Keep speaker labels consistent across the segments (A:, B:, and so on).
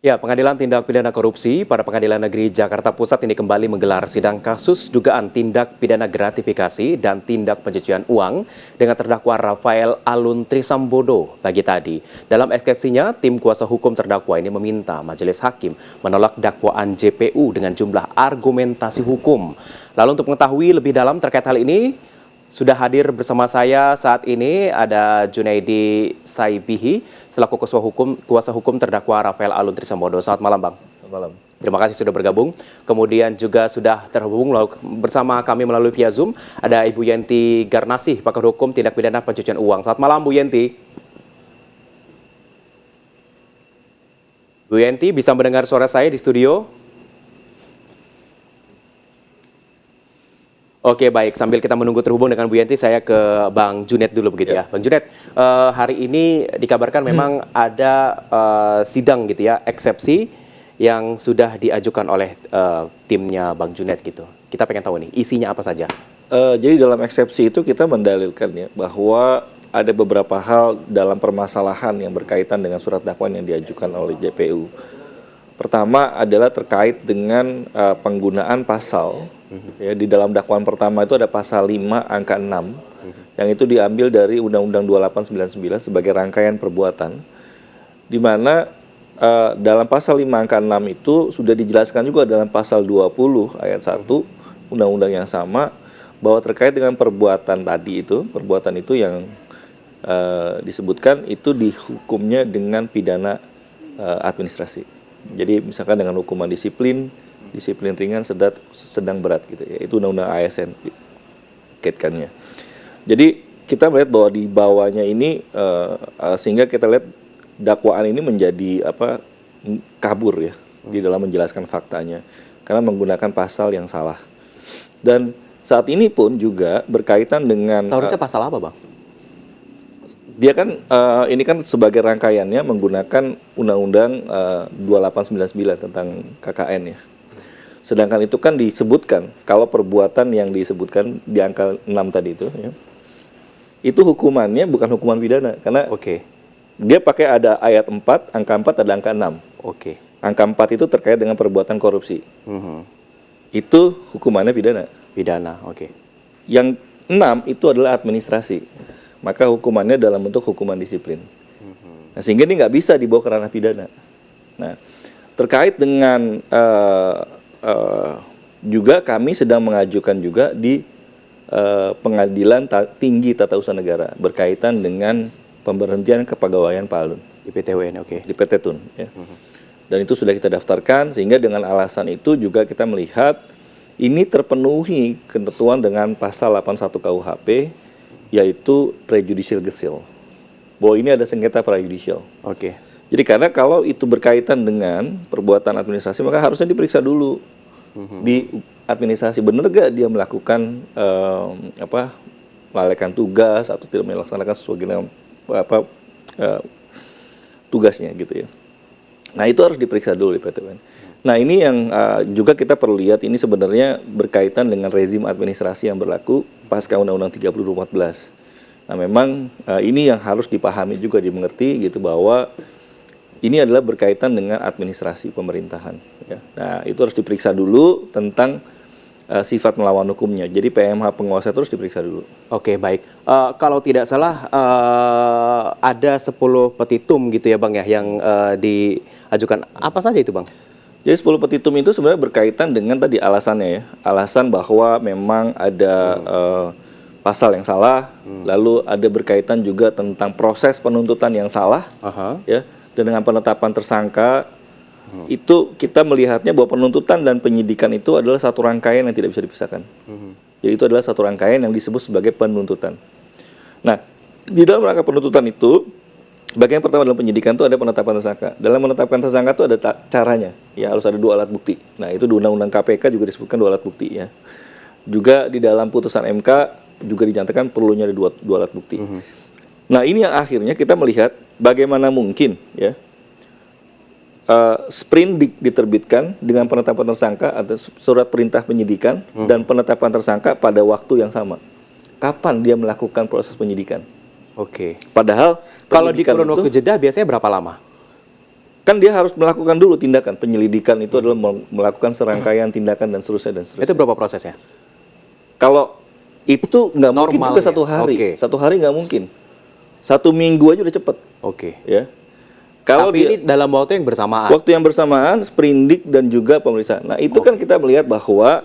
A: Ya, Pengadilan Tindak Pidana Korupsi pada Pengadilan Negeri Jakarta Pusat ini kembali menggelar sidang kasus dugaan tindak pidana gratifikasi dan tindak pencucian uang dengan terdakwa Rafael Alun Trisambodo pagi tadi. Dalam eksepsinya, tim kuasa hukum terdakwa ini meminta majelis hakim menolak dakwaan JPU dengan jumlah argumentasi hukum. Lalu untuk mengetahui lebih dalam terkait hal ini, sudah hadir bersama saya saat ini ada Junaidi Saibihi selaku kuasa hukum terdakwa Rafael Alun Trisambodo. Selamat malam, Bang.
B: Selamat malam.
A: Terima kasih sudah bergabung. Kemudian juga sudah terhubung bersama kami melalui via Zoom ada Ibu Yenti Garnasih, pakar hukum tindak pidana pencucian uang. Selamat malam, Bu Yenti. Bu Yenti, bisa mendengar suara saya di studio? Oke, baik. Sambil kita menunggu terhubung dengan Bu Yenti, saya ke Bang Junet dulu begitu ya. Bang Junet, hari ini dikabarkan memang ada sidang gitu ya, eksepsi yang sudah diajukan oleh timnya Bang Junet gitu. Kita pengen tahu nih, isinya apa saja?
B: Jadi dalam eksepsi itu kita mendalilkan ya bahwa ada beberapa hal dalam permasalahan yang berkaitan dengan surat dakwaan yang diajukan oleh JPU. Pertama adalah terkait dengan penggunaan pasal. Ya, di dalam dakwaan pertama itu ada pasal 5 angka 6 yang itu diambil dari Undang-Undang 2899 sebagai rangkaian perbuatan, di mana dalam pasal 5 angka 6 itu sudah dijelaskan juga dalam pasal 20 ayat 1 Undang-Undang yang sama bahwa terkait dengan perbuatan itu yang disebutkan itu dihukumnya dengan pidana administrasi. Jadi misalkan dengan hukuman disiplin ringan, sedang berat gitu ya. Itu undang-undang ASN kaitkannya. Jadi kita melihat bahwa di bawahnya ini sehingga kita lihat dakwaan ini menjadi kabur ya di dalam menjelaskan faktanya karena menggunakan pasal yang salah. Dan saat ini pun juga berkaitan dengan
A: Seharusnya pasal apa, Bang?
B: Dia kan ini kan sebagai rangkaiannya menggunakan Undang-Undang 2899 tentang KKN ya. Sedangkan itu kan disebutkan, kalau perbuatan yang disebutkan di angka 6 tadi itu, ya, itu hukumannya bukan hukuman pidana. Karena dia pakai ada ayat 4, angka 4 ada angka 6. Angka 4 itu terkait dengan perbuatan korupsi. Itu hukumannya pidana. Yang 6 itu adalah administrasi. Maka hukumannya dalam bentuk hukuman disiplin. Nah, sehingga ini nggak bisa dibawa ke ranah pidana. Nah, terkait dengan juga kami sedang mengajukan juga di Pengadilan Tinggi Tata Usaha Negara berkaitan dengan pemberhentian kepegawaian Pak Alun
A: Di PT UN,
B: di PT Tun ya. Dan itu sudah kita daftarkan, sehingga dengan alasan itu juga kita melihat ini terpenuhi ketentuan dengan pasal 81 KUHP, yaitu prejudicial gesil, bahwa ini ada sengketa prejudicial. Jadi karena kalau itu berkaitan dengan perbuatan administrasi, maka harusnya diperiksa dulu di administrasi, benar gak dia melakukan melalaikan tugas atau tidak melaksanakan sesuai dengan tugasnya gitu ya. Nah, itu harus diperiksa dulu di PT UN. Nah, ini yang juga kita perlu lihat, ini sebenarnya berkaitan dengan rezim administrasi yang berlaku pasca Undang-Undang 30 2014. Nah, memang ini yang harus dipahami juga, dimengerti gitu, bahwa ini adalah berkaitan dengan administrasi pemerintahan. Ya. Nah, itu harus diperiksa dulu tentang sifat melawan hukumnya. Jadi PMH penguasa terus diperiksa dulu.
A: Baik. Kalau tidak salah ada 10 petitum gitu ya, Bang ya, yang diajukan. Apa saja itu, Bang?
B: Jadi 10 petitum itu sebenarnya berkaitan dengan tadi alasannya ya. Alasan bahwa memang ada pasal yang salah, lalu ada berkaitan juga tentang proses penuntutan yang salah, ya. Dan dengan penetapan tersangka, itu kita melihatnya bahwa penuntutan dan penyidikan itu adalah satu rangkaian yang tidak bisa dipisahkan. Jadi itu adalah satu rangkaian yang disebut sebagai penuntutan. Nah, di dalam rangka penuntutan itu, bagian pertama dalam penyidikan itu ada penetapan tersangka. Dalam menetapkan tersangka itu ada caranya, ya, harus ada 2 alat bukti. Nah, itu di Undang-Undang KPK juga disebutkan 2 alat bukti ya. Juga di dalam putusan MK juga dinyatakan perlunya ada 2 alat bukti. Nah, ini yang akhirnya kita melihat bagaimana mungkin ya sprint diterbitkan dengan penetapan tersangka atau surat perintah penyidikan dan penetapan tersangka pada waktu yang sama. Kapan dia melakukan proses penyidikan? Padahal
A: kalau di kurun waktu jeda biasanya berapa lama?
B: Kan dia harus melakukan dulu tindakan penyelidikan, itu adalah melakukan serangkaian tindakan dan seterusnya dan seterusnya.
A: Itu berapa prosesnya?
B: Kalau itu nggak mungkin juga
A: Normalnya.
B: 1 hari,
A: Oke.
B: 1 hari nggak mungkin, 1 minggu aja udah cepet,
A: Oke.
B: ya. Kalau
A: Tapi ini dalam waktu yang bersamaan.
B: waktu yang bersamaan, sprindik dan juga pemeriksaan. Nah itu kan kita melihat bahwa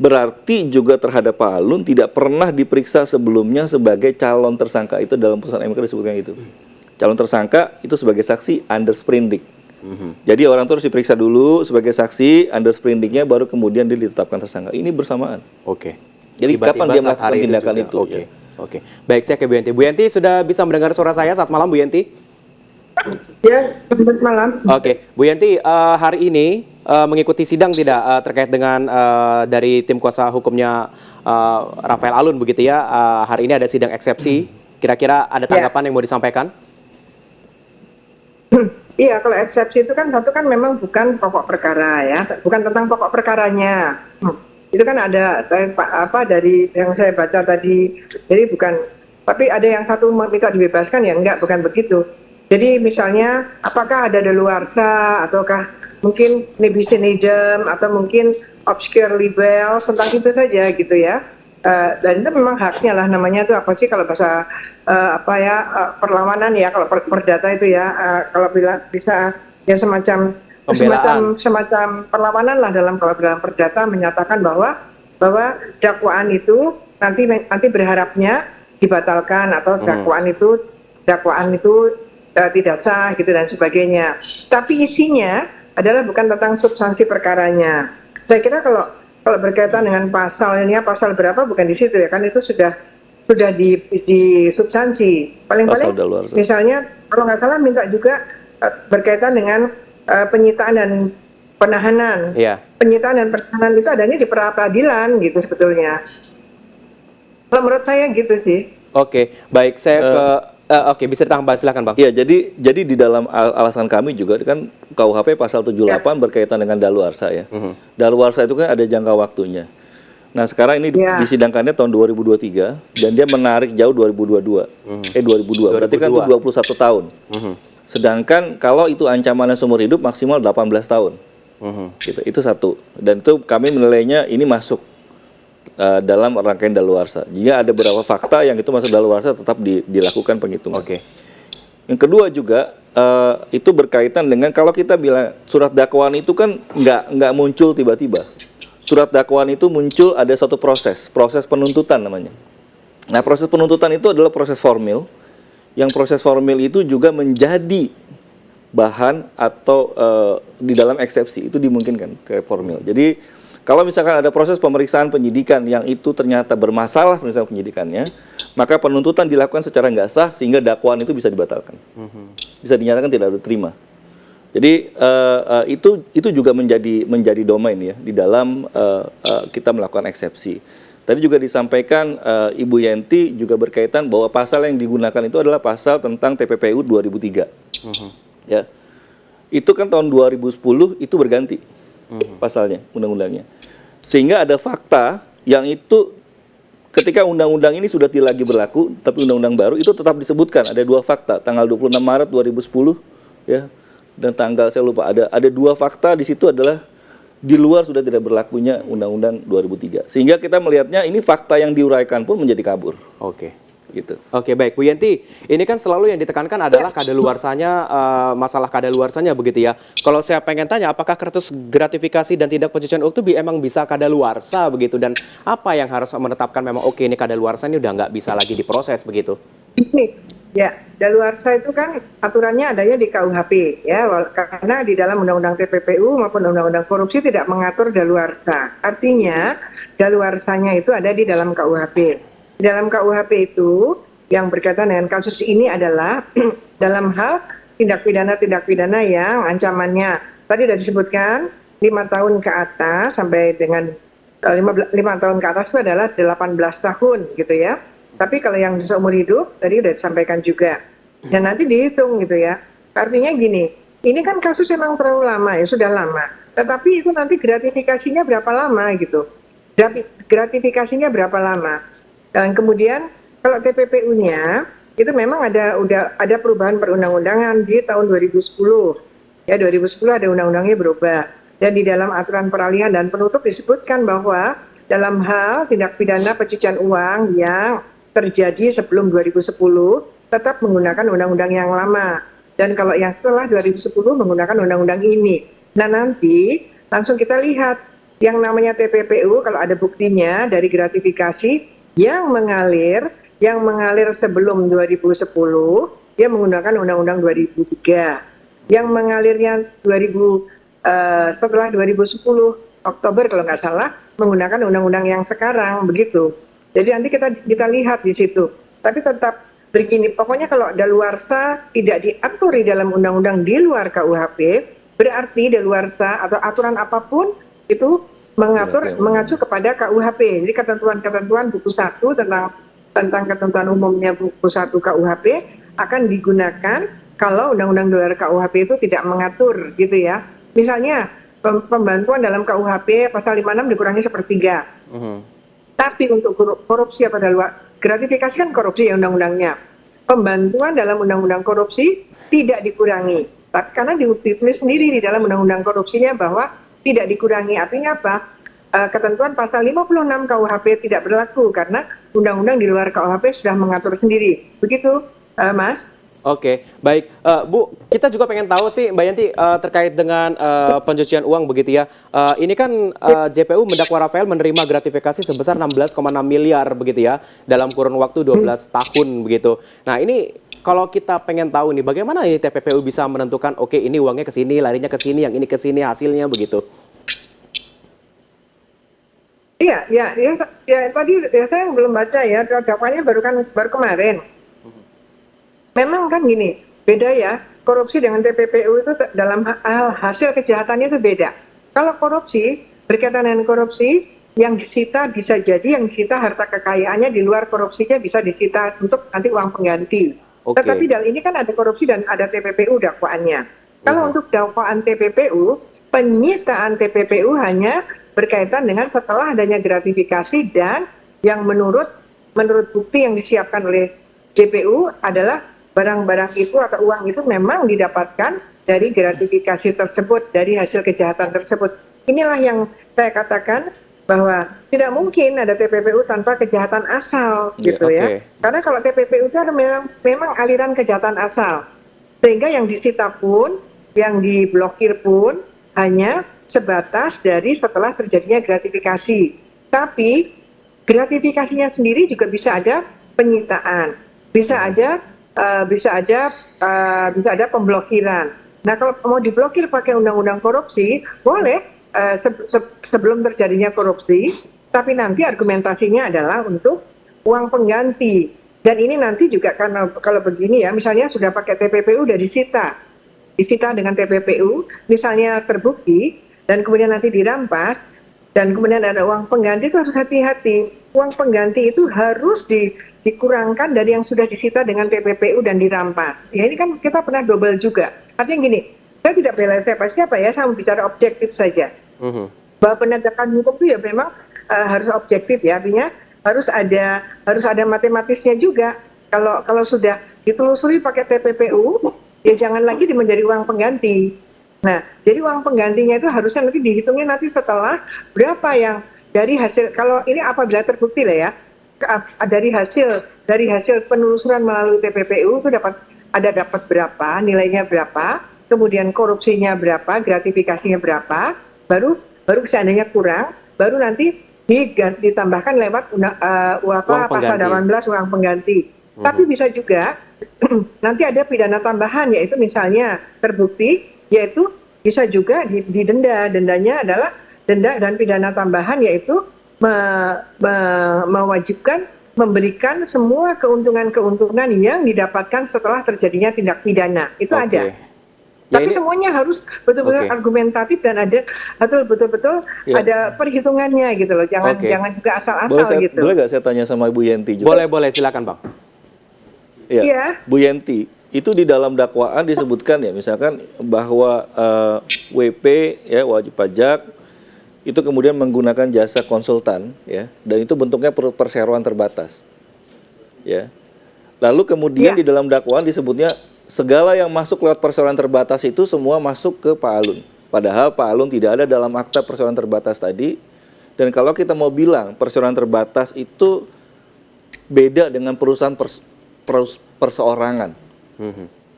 B: berarti juga terhadap Pak Alun tidak pernah diperiksa sebelumnya sebagai calon tersangka. Itu dalam putusan MK disebutkan itu. Calon tersangka itu sebagai saksi under sprindik. Jadi orang itu harus diperiksa dulu sebagai saksi under sprindiknya, baru kemudian dia ditetapkan tersangka. Ini bersamaan.
A: Oke.
B: Jadi kapan dia
A: saat
B: melakukan
A: hari
B: tindakan
A: juga.
B: itu?
A: Oke.
B: Ya.
A: Oke. Baik, saya ke Bu Yanti. Bu Yanti sudah bisa mendengar suara saya? Saat malam, Bu Yanti.
C: Ya, selamat malam.
A: Oke, Bu Yanti, hari ini mengikuti sidang tidak terkait dengan dari tim kuasa hukumnya Rafael Alun begitu ya? Hari ini ada sidang eksepsi. Kira-kira ada tanggapan yang mau disampaikan?
C: Iya, kalau eksepsi itu kan satu kan memang bukan pokok perkara ya, bukan tentang pokok perkaranya. Itu kan ada apa dari yang saya baca tadi, jadi bukan. Tapi ada yang satu minta dibebaskan, ya enggak, bukan begitu. Jadi misalnya apakah ada daluarsa ataukah mungkin nebuchadnezzar atau mungkin obscure libel, tentang itu saja gitu ya. Dan itu memang haknya lah, namanya itu apa sih kalau bahasa perlawanan ya, kalau perdata itu ya, kalau bisa ya semacam
A: Pembelaan.
C: semacam perlawanan lah kalau dalam perdata menyatakan bahwa dakwaan itu nanti berharapnya dibatalkan atau dakwaan itu tidak sah gitu dan sebagainya. Tapi isinya adalah bukan tentang substansi perkaranya. Saya kira kalau berkaitan dengan pasal ini ya, pasal berapa bukan di situ ya, kan itu sudah di substansi. Paling-paling misalnya kalau nggak salah minta juga berkaitan dengan penyitaan dan penahanan.
A: Iya.
C: Penyitaan dan penahanan itu adanya di pra-peradilan gitu sebetulnya. Kalau menurut saya gitu sih.
A: Oke, baik, saya oke, bisa ditambah, silakan Bang.
B: Iya, jadi di dalam alasan kami juga kan KUHP pasal 78 berkaitan dengan daluarsa ya. Daluarsa itu kan ada jangka waktunya. Nah, sekarang ini disidangkannya tahun 2023 dan dia menarik jauh 2022. 2002. Berarti kan itu 21 tahun. Sedangkan kalau itu ancamannya seumur hidup maksimal 18 tahun. Gitu. Itu satu. Dan itu kami menilainya ini masuk dalam rangkaian daluarsa. Jika ada beberapa fakta yang itu masuk daluarsa, tetap dilakukan penghitungan.
A: Oke.
B: Yang kedua juga itu berkaitan dengan kalau kita bilang surat dakwaan itu kan nggak muncul tiba-tiba. Surat dakwaan itu muncul ada satu proses penuntutan namanya. Nah, proses penuntutan itu adalah proses formil. Yang proses formil itu juga menjadi bahan atau di dalam eksepsi itu dimungkinkan ke formil. Jadi kalau misalkan ada proses pemeriksaan penyidikan yang itu ternyata bermasalah pemeriksaan penyidikannya, maka penuntutan dilakukan secara nggak sah sehingga dakwaan itu bisa dibatalkan, bisa dinyatakan tidak diterima. Jadi itu juga menjadi domain ya di dalam kita melakukan eksepsi. Tadi juga disampaikan Ibu Yanti juga berkaitan bahwa pasal yang digunakan itu adalah pasal tentang TPPU 2003. Ya, itu kan tahun 2010 itu berganti pasalnya, undang-undangnya. Sehingga ada fakta yang itu ketika undang-undang ini sudah tidak lagi berlaku, tapi undang-undang baru itu tetap disebutkan ada dua fakta, tanggal 26 Maret 2010 ya, dan tanggal saya lupa, ada dua fakta di situ adalah di luar sudah tidak berlakunya Undang-Undang 2003. Sehingga kita melihatnya ini fakta yang diuraikan pun menjadi kabur.
A: Oke.
B: Gitu.
A: Oke, baik Bu Yanti, ini kan selalu yang ditekankan adalah kadaluarsanya, masalah kadaluarsanya begitu ya. Kalau saya pengen tanya, apakah kertas gratifikasi dan tindak pencucian uang itu emang bisa kadaluarsa begitu, dan apa yang harus menetapkan memang oke ini kadaluarsa ini udah nggak bisa lagi diproses begitu?
C: Ya, daluarsa itu kan aturannya adanya di KUHP ya, karena di dalam Undang-Undang TPPU maupun Undang-Undang Korupsi tidak mengatur daluarsa. Artinya daluarsanya itu ada di dalam KUHP. Dalam KUHP itu yang berkaitan dengan kasus ini adalah dalam hal tindak pidana yang ancamannya tadi sudah disebutkan 5 tahun ke atas sampai dengan 5 tahun ke atas itu adalah 18 tahun gitu ya. Tapi kalau yang seumur hidup tadi sudah disampaikan juga. Dan nanti dihitung gitu ya. Artinya gini, ini kan kasus memang terlalu lama ya, sudah lama. Tetapi itu nanti gratifikasinya berapa lama gitu. Gratifikasinya berapa lama. Dan kemudian kalau TPPU-nya itu memang udah ada perubahan perundang-undangan di tahun 2010 Ya 2010 ada undang-undangnya berubah. Dan di dalam aturan peralihan dan penutup disebutkan bahwa dalam hal tindak pidana pencucian uang yang terjadi sebelum 2010 tetap menggunakan undang-undang yang lama. Dan kalau yang setelah 2010 menggunakan undang-undang ini. Nah nanti langsung kita lihat yang namanya TPPU kalau ada buktinya dari gratifikasi yang mengalir sebelum 2010 dia menggunakan undang-undang 2003. Yang mengalirnya setelah 2010 Oktober kalau nggak salah menggunakan undang-undang yang sekarang begitu. Jadi nanti kita lihat di situ. Tapi tetap begini, pokoknya kalau daluarsa tidak diatur di dalam undang-undang di luar KUHP, berarti daluarsa atau aturan apapun itu mengacu kepada KUHP. Jadi ketentuan-ketentuan buku 1 tentang ketentuan umumnya buku 1 KUHP akan digunakan kalau undang-undang di luar KUHP itu tidak mengatur gitu ya. Misalnya pembantuan dalam KUHP pasal 56 dikurangi sepertiga. Tapi untuk korupsi atau gratifikasi kan korupsi ya undang-undangnya. Pembantuan dalam undang-undang korupsi tidak dikurangi. Tapi karena ditulis sendiri di dalam undang-undang korupsinya bahwa tidak dikurangi. Artinya apa? Ketentuan pasal 56 KUHP tidak berlaku karena undang-undang di luar KUHP sudah mengatur sendiri. Begitu, Mas?
A: Oke, baik. Bu, kita juga pengen tahu sih Mbak Yanti terkait dengan pencucian uang begitu ya. Ini kan JPU mendakwa Rafael menerima gratifikasi sebesar 16,6 miliar begitu ya dalam kurun waktu 12 tahun begitu. Nah, ini kalau kita pengen tahu nih bagaimana ini TPPU bisa menentukan oke ini uangnya ke sini, larinya ke sini, yang ini ke sini, hasilnya begitu.
C: Iya, tadi saya belum baca ya, dakwanya baru kemarin. Memang kan gini, beda ya, korupsi dengan TPPU itu dalam hal hasil kejahatannya itu beda. Kalau korupsi, berkaitan dengan korupsi, yang disita bisa jadi yang disita harta kekayaannya di luar korupsinya bisa disita untuk nanti uang pengganti. Tetapi dalam ini kan ada korupsi dan ada TPPU dakwaannya. Kalau untuk dakwaan TPPU, penyitaan TPPU hanya berkaitan dengan setelah adanya gratifikasi dan yang menurut bukti yang disiapkan oleh JPU adalah barang-barang itu atau uang itu memang didapatkan dari gratifikasi tersebut, dari hasil kejahatan tersebut. Inilah yang saya katakan bahwa tidak mungkin ada TPPU tanpa kejahatan asal gitu ya. Karena kalau TPPU itu ada memang aliran kejahatan asal. Sehingga yang disita pun, yang diblokir pun hanya sebatas dari setelah terjadinya gratifikasi. Tapi gratifikasinya sendiri juga bisa ada penyitaan, bisa ada pemblokiran. Nah kalau mau diblokir pakai undang-undang korupsi boleh sebelum terjadinya korupsi, tapi nanti argumentasinya adalah untuk uang pengganti. Dan ini nanti juga karena kalau begini ya, misalnya sudah pakai TPPU udah disita dengan TPPU, misalnya terbukti dan kemudian nanti dirampas dan kemudian ada uang pengganti, itu harus hati-hati. Uang pengganti itu harus dikurangkan dari yang sudah disita dengan TPPU dan dirampas. Ya ini kan kita pernah double juga. Artinya gini, saya tidak bela siapa ya, saya bicara objektif saja. Bahwa penegakan hukum itu ya memang harus objektif ya, artinya harus ada matematisnya juga. Kalau sudah ditelusuri pakai TPPU, ya jangan lagi menjadi uang pengganti. Nah, jadi uang penggantinya itu harusnya nanti dihitungnya nanti setelah berapa yang dari hasil, kalau ini apabila terbukti lah ya, dari hasil penelusuran melalui TPPU itu dapat berapa, nilainya berapa, kemudian korupsinya berapa, gratifikasinya berapa, baru seandainya kurang, baru nanti ditambahkan lewat pasal 18 uang pengganti. Tapi bisa juga nanti ada pidana tambahan, yaitu misalnya terbukti, yaitu bisa juga didenda. Dendanya adalah denda dan pidana tambahan, yaitu mewajibkan memberikan semua keuntungan-keuntungan yang didapatkan setelah terjadinya tindak pidana. Itu ada. Tapi semuanya harus betul-betul argumentatif dan ada betul-betul ada perhitungannya gitu loh. Jangan juga asal-asal gitu.
B: Boleh nggak saya tanya sama Ibu Yenti juga?
A: Boleh, silakan Bang.
B: Iya. Bu Yenti, itu di dalam dakwaan disebutkan ya, misalkan bahwa WP ya wajib pajak itu kemudian menggunakan jasa konsultan ya, dan itu bentuknya perseroan terbatas. Ya. Lalu kemudian di dalam dakwaan disebutnya segala yang masuk lewat perseroan terbatas itu semua masuk ke Pak Alun. Padahal Pak Alun tidak ada dalam akta perseroan terbatas tadi. Dan kalau kita mau bilang perseroan terbatas itu beda dengan perusahaan perseorangan.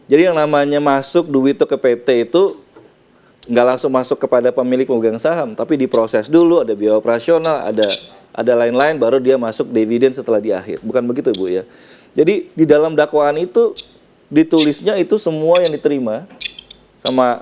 B: Jadi yang namanya masuk duit itu ke PT itu nggak langsung masuk kepada pemilik pemegang saham, tapi diproses dulu, ada biaya operasional, ada lain-lain, baru dia masuk dividen setelah di akhir. Bukan begitu, Bu ya. Jadi di dalam dakwaan itu ditulisnya itu semua yang diterima sama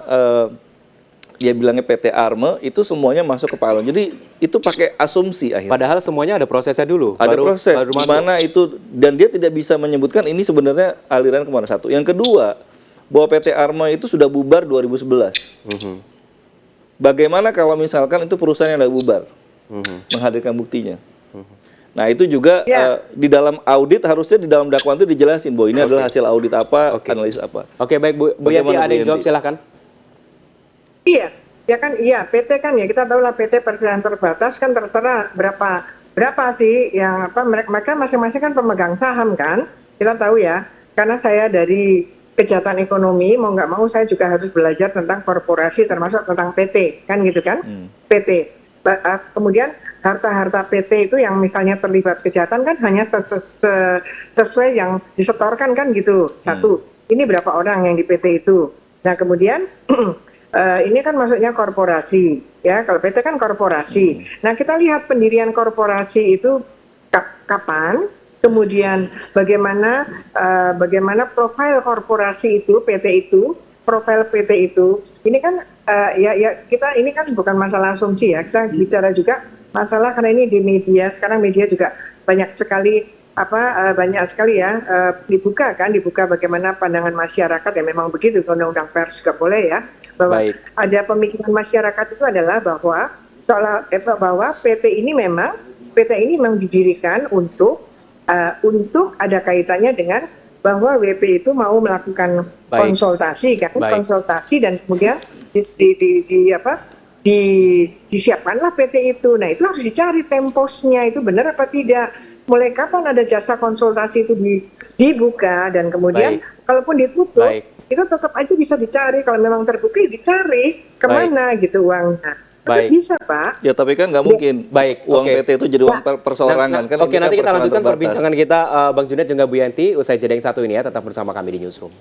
B: dia bilangnya PT Arme itu semuanya masuk ke Pak Alun. Jadi itu pakai asumsi akhirnya.
A: Padahal semuanya ada prosesnya dulu.
B: Ada proses
A: baru
B: di
A: masuk.
B: mana itu, dan dia tidak bisa menyebutkan ini sebenarnya aliran kemana. Satu. Yang kedua, bahwa PT Arme itu sudah bubar 2011. Bagaimana kalau misalkan itu perusahaan yang sudah bubar? Menghadirkan buktinya. Nah itu juga di dalam audit, harusnya di dalam dakwaan itu dijelasin bahwa ini adalah hasil audit apa, analis apa.
A: Oke, baik Bu Yanti, ada yang jawab silahkan.
C: Iya, ya kan iya, PT kan ya kita tahu lah PT perseroan terbatas kan terserah berapa sih yang apa mereka masing-masing kan pemegang saham kan, kita tahu ya, karena saya dari kejahatan ekonomi mau nggak mau saya juga harus belajar tentang korporasi termasuk tentang PT kan gitu kan, PT. Kemudian harta-harta PT itu yang misalnya terlibat kejahatan kan hanya sesuai yang disetorkan kan gitu. Satu, ini berapa orang yang di PT itu. Nah kemudian ini kan maksudnya korporasi, ya. Kalau PT kan korporasi. Nah, kita lihat pendirian korporasi itu kapan, kemudian bagaimana profil korporasi itu, PT itu, profil PT itu. Ini kan kita ini kan bukan masalah asumsi ya. Kita bicara juga masalah karena ini di media. Sekarang media juga banyak sekali dibuka bagaimana pandangan masyarakat ya, memang begitu, undang-undang pers juga boleh ya, bahwa ada pemikiran masyarakat itu adalah bahwa PT ini memang didirikan untuk ada kaitannya dengan bahwa WP itu mau melakukan konsultasi kan, konsultasi dan kemudian disiapkanlah PT itu. Nah itu harus dicari temposnya itu benar apa tidak. Mulai kapan ada jasa konsultasi itu dibuka dan kemudian kalaupun ditutup itu tetap aja bisa dicari, kalau memang terbukti dicari kemana gitu uangnya. Bisa Pak.
B: Ya tapi kan nggak mungkin uang PT itu jadi uang perseorangan kan.
A: Oke, nanti kita lanjutkan perbincangan kita Bang Junet juga Bu Yanti usai jeda yang satu ini ya, tetap bersama kami di Newsroom.